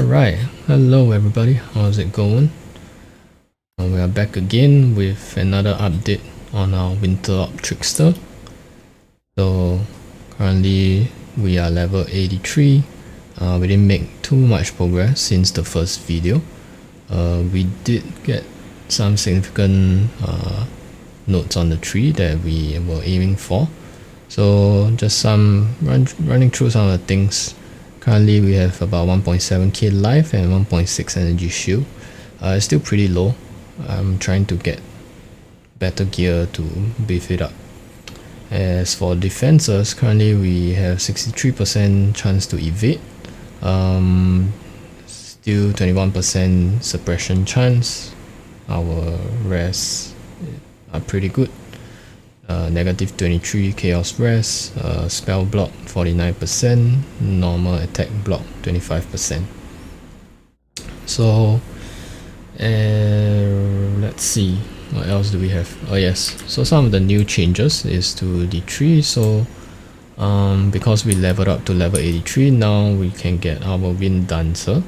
Alright, hello everybody, how's it going? We are back again with another update on our Winter Orb Trickster. So currently we are level 83. We didn't make too much progress since the first video. We did get some significant notes on the tree that we were aiming for. So just running through some of the things. Currently we have about 1.7k life and 1.6 energy shield. It's still pretty low. I'm trying to get better gear to beef it up. As for defenses, currently we have 63% chance to evade. Still 21% suppression chance. Our rest are pretty good. Negative 23 chaos rest, spell block 49%, normal attack block 25%. So let's see, what else do we have? Oh yes, so some of the new changes is to the tree. So because we leveled up to level 83, now we can get our Wind Dancer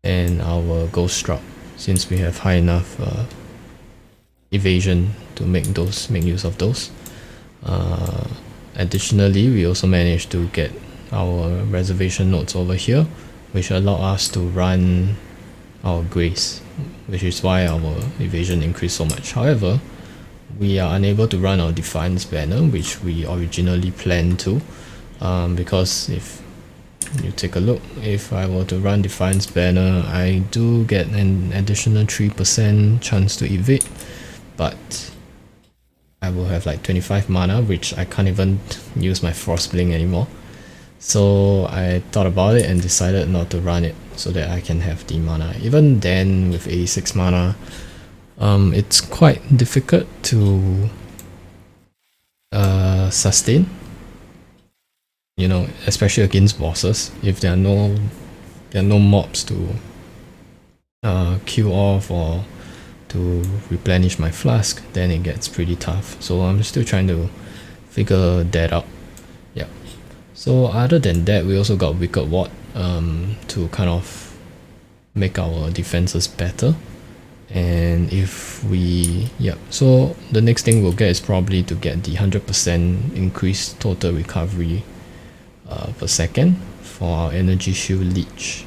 and our Ghost Drop, since we have high enough evasion to make use of those. Additionally, we also managed to get our reservation nodes over here, which allow us to run our grace, which is why our evasion increased so much. However, we are unable to run our Defiance banner, which we originally planned to, because if you take a look, if I were to run Defiance banner, I do get an additional 3% chance to evade, but I will have like 25 mana, which I can't even use my Frost Blink anymore. So I thought about it and decided not to run it so that I can have the mana. Even then, with 86 mana, it's quite difficult to sustain, you know, especially against bosses. If there are no mobs to kill off or to replenish my flask, then it gets pretty tough. So I'm still trying to figure that out. Yeah. So other than that, we also got Wicked Ward to kind of make our defenses better. And if we, so the next thing we'll get is probably to get the 100% increased total recovery per second for our energy shield leech.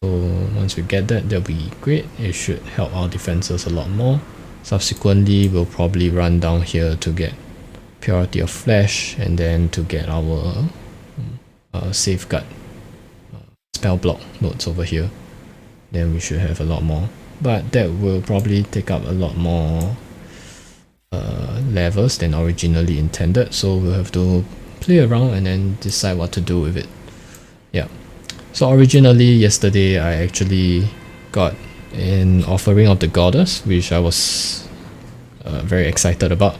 So once we get that, that'll be great. It should help our defenses a lot more. Subsequently, we'll probably run down here to get Purity of Flesh, and then to get our safeguard spell block nodes over here. Then we should have a lot more. But that will probably take up a lot more levels than originally intended. So we'll have to play around and then decide what to do with it. Yeah. So originally, yesterday, I actually got an offering of the goddess, which I was very excited about.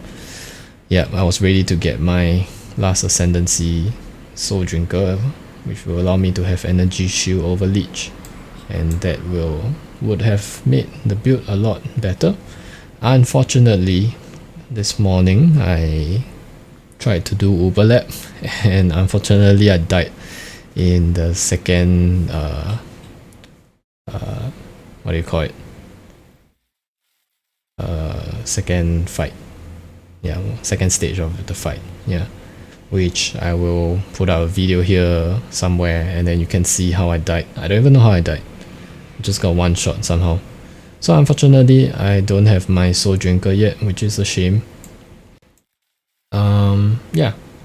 Yeah, I was ready to get my last ascendancy soul drinker, which will allow me to have energy shield over leech, and that would have made the build a lot better. Unfortunately, this morning I tried to do overlap, and unfortunately I died in the second what do you call it, second fight, second stage of the fight, which I will put out a video here somewhere, and then you can see how I died. I don't even know how I died. I just got one shot somehow. So unfortunately I don't have my soul drinker yet, which is a shame.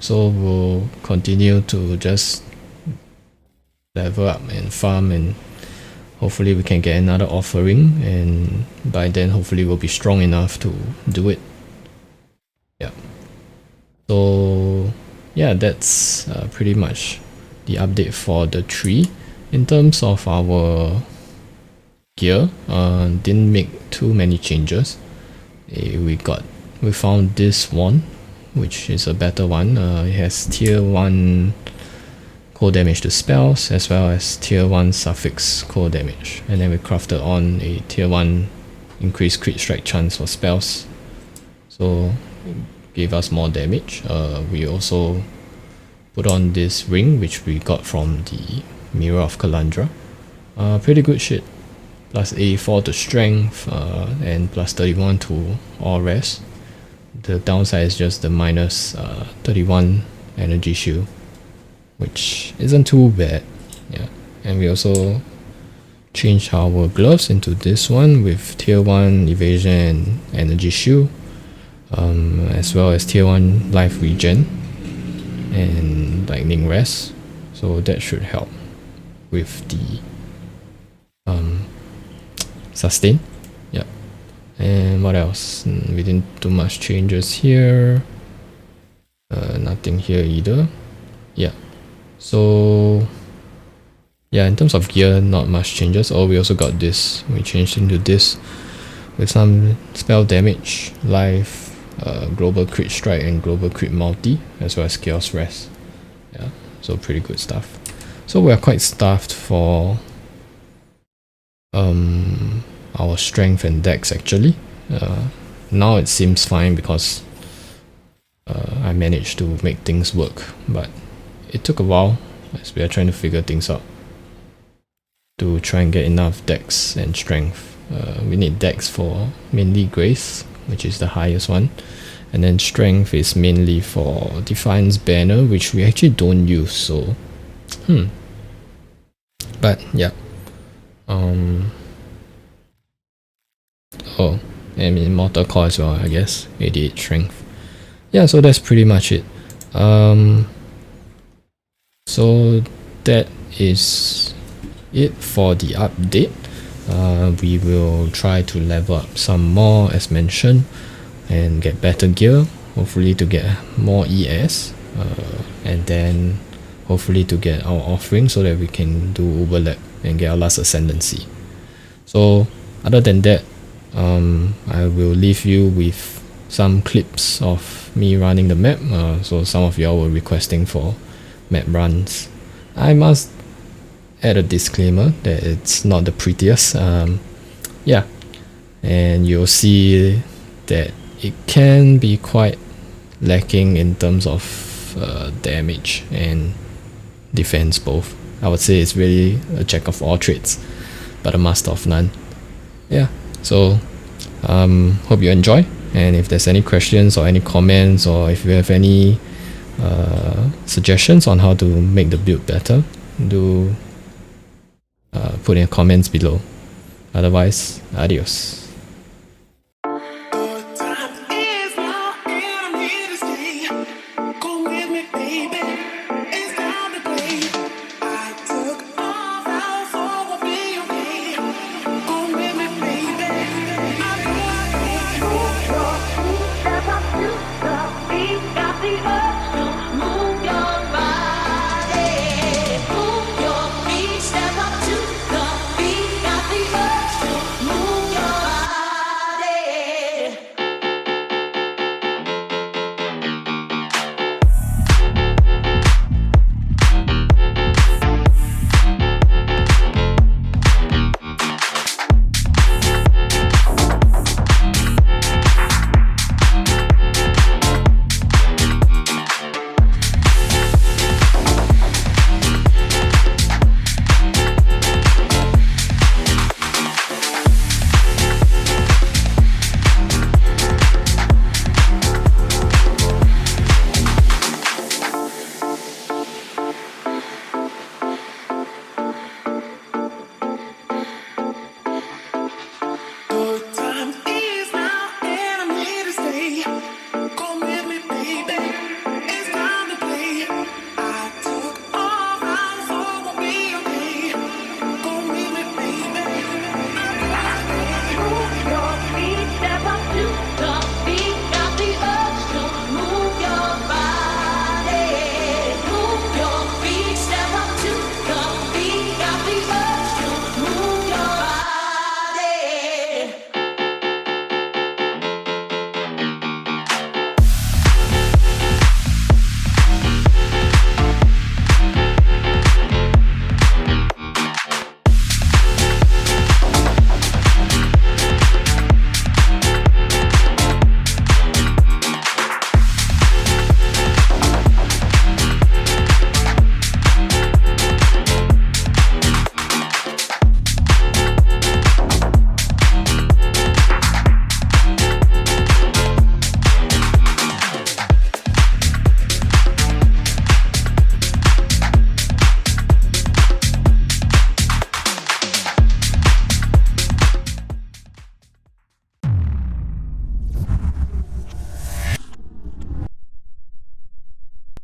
So we'll continue to just level up and farm, and hopefully we can get another offering, and by then hopefully we'll be strong enough to do it. So that's pretty much the update for the tree. In terms of our gear, didn't make too many changes. We found this one, which is a better one. It has tier 1 cold damage to spells, as well as tier 1 suffix cold damage, and then we crafted on a tier 1 increased crit strike chance for spells, so it gave us more damage. We also put on this ring, which we got from the Mirror of Kalandra, Pretty good shit. Plus 84 to strength, and plus 31 to all rest. The downside is just the minus 31 energy shield, which isn't too bad. Yeah, and we also changed our gloves into this one with tier 1 evasion and energy shield, as well as tier 1 life regen and lightning rest, so that should help with the sustain. Yeah, and what else? We didn't do much changes here. Nothing here either. Yeah, so yeah, in terms of gear, not much changes. Oh, we also got this. We changed into this with some spell damage, life, global crit strike, and global crit multi, as well as chaos rest. Yeah, so pretty good stuff. So we are quite staffed for our strength and dex actually. Now it seems fine because I managed to make things work, but it took a while as we are trying to figure things out to try and get enough dex and strength. We need dex for mainly grace, which is the highest one, and then strength is mainly for Defiance banner, which we actually don't use, so but yeah. Oh, and Immortal Core as well, I guess. 88 strength. Yeah, so that's pretty much it. So that is it for the update. We will try to level up some more as mentioned and get better gear, hopefully to get more ES, and then hopefully to get our offering so that we can do overlap and get our last ascendancy. So other than that, I will leave you with some clips of me running the map. So some of y'all were requesting for map runs. I must add a disclaimer that it's not the prettiest. Yeah, and you'll see that it can be quite lacking in terms of damage and defense both. I would say it's really a jack of all trades, but a master of none. Yeah, so hope you enjoy, and if there's any questions or any comments, or if you have any suggestions on how to make the build better, do put in comments below. Otherwise, adios.